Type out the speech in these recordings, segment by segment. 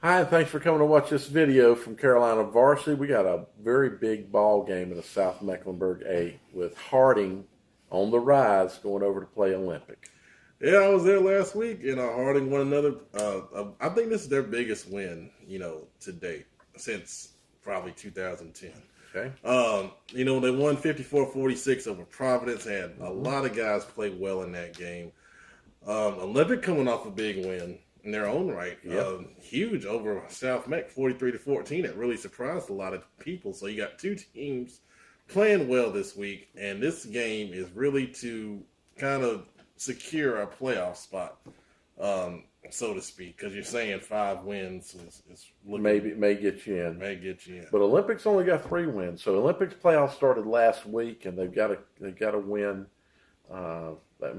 Hi, and thanks for coming to watch this video from Carolina Varsity. We got a very big ball game in the South Mecklenburg 8 with Harding on the rise going over to play Olympic. Yeah, I was there last week, and Harding won another. I think this is their biggest win, to date since probably 2010. Okay. They won 54-46 over Providence. Had a lot of guys play well in that game. Olympic coming off a big win in their own right. Yep. Huge over South Meck, 43-14. That really surprised a lot of people. So you got two teams playing well this week, and this game is really to kind of secure a playoff spot, so to speak, because you're saying 5 wins is looking, may get you in. May get you in. But Olympics only got 3 wins. So Olympics playoffs started last week, and they've got to win.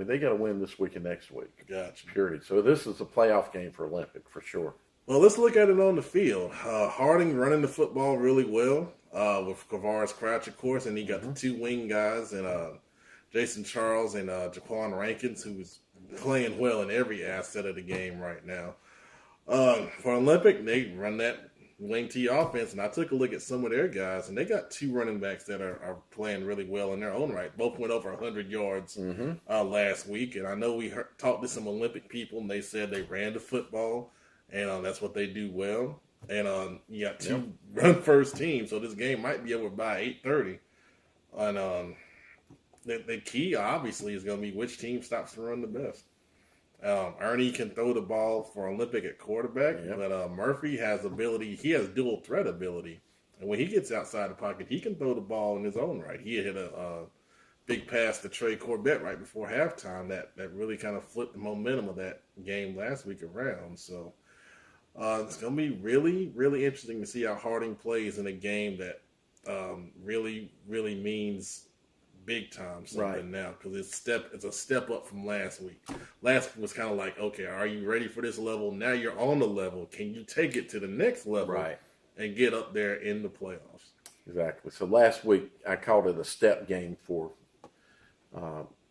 They got to win this week and next week. Gotcha. Period. So this is a playoff game for Olympic for sure. Well, let's look at it on the field. Harding running the football really well with Kavaris Crouch, of course, and he got the 2 wing guys and Jason Charles and Jaquan Rankins, who's playing well in every asset of the game right now. For Olympic, they run that wing T offense, and I took a look at some of their guys, and they got 2 running backs that are playing really well in their own right. Both went over 100 yards last week, and I know we talked to some Olympic people, and they said they ran the football, and that's what they do well. And you got 2 run-first teams, so this game might be over by 8:30. And the key, obviously, is going to be which team stops to run the best. Ernie can throw the ball for Olympic at quarterback, but Murphy has ability. He has dual threat ability, and when he gets outside the pocket, he can throw the ball in his own right. He hit a big pass to Trey Corbett right before halftime that really kind of flipped the momentum of that game last week around. So it's going to be really, really interesting to see how Harding plays in a game that really, really means big time something now, because it's a step up from last week. Last week was kind of like, okay, are you ready for this level? Now you're on the level. Can you take it to the next level and get up there in the playoffs? Exactly. So last week I called it a step game for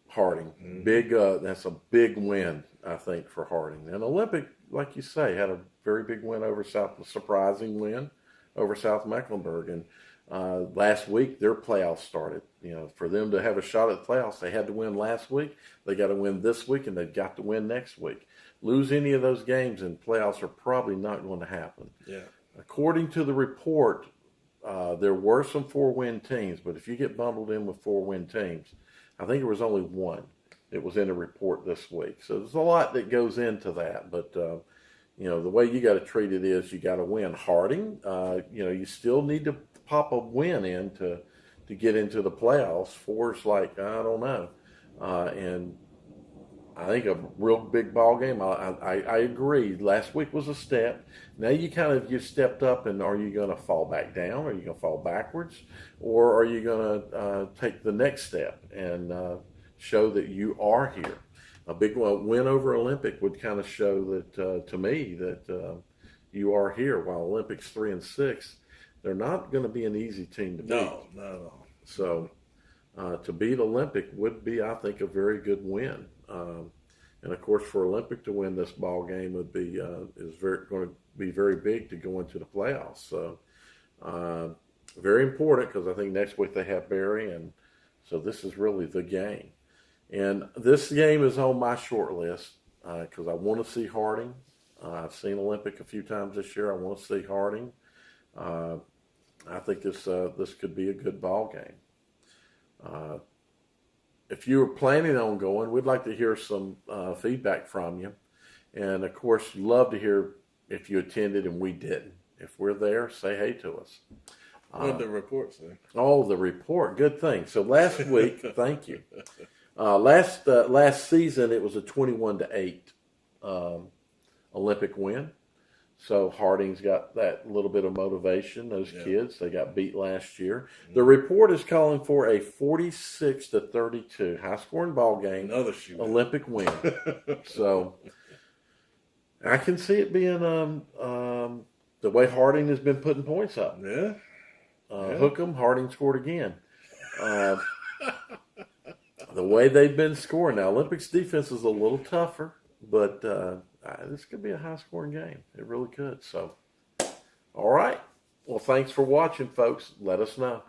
Harding. Big. That's a big win, I think, for Harding. And Olympic, like you say, had a very big win over a surprising win over South Mecklenburg. And last week, their playoffs started. For them to have a shot at the playoffs, they had to win last week. They got to win this week, and they've got to win next week. Lose any of those games, and playoffs are probably not going to happen. Yeah. According to the report, there were some 4-win teams, but if you get bundled in with 4-win teams, I think there was only 1 that was in a report this week. So there's a lot that goes into that, but the way you got to treat it is you got to win. Harding, you still need to pop a win in to get into the playoffs. 4's like, I don't know. And I think a real big ball game. I agree. Last week was a step. Now you stepped up, and are you going to fall back down? Are you going to fall backwards? Or are you going to take the next step and show that you are here? A big win over Olympic would kind of show that, to me, that you are here. While Olympic's 3-6, they're not going to be an easy team to beat. No, not at all. So to beat Olympic would be, I think, a very good win. And of course, for Olympic to win this ball game would be going to be very big to go into the playoffs. So very important, because I think next week they have Berry, and so this is really the game. And this game is on my short list because I want to see Harding. I've seen Olympic a few times this year. I want to see Harding. I think this could be a good ball game. If you were planning on going, we'd like to hear some feedback from you. And, of course, love to hear if you attended and we didn't. If we're there, say hey to us. What did the report say? Oh, the report. Good thing. So last week, thank you. Last season, it was a 21-8 Olympic win. So Harding's got that little bit of motivation. Those kids, they got beat last year. The report is calling for a 46-32 high-scoring ball game. Another shootout. Olympic win. So I can see it being the way Harding has been putting points up. Yeah. Hook 'em, Harding scored again. The way they've been scoring now, Olympics defense is a little tougher, but this could be a high-scoring game. It really could. So All right. Well, thanks for watching, folks. Let us know.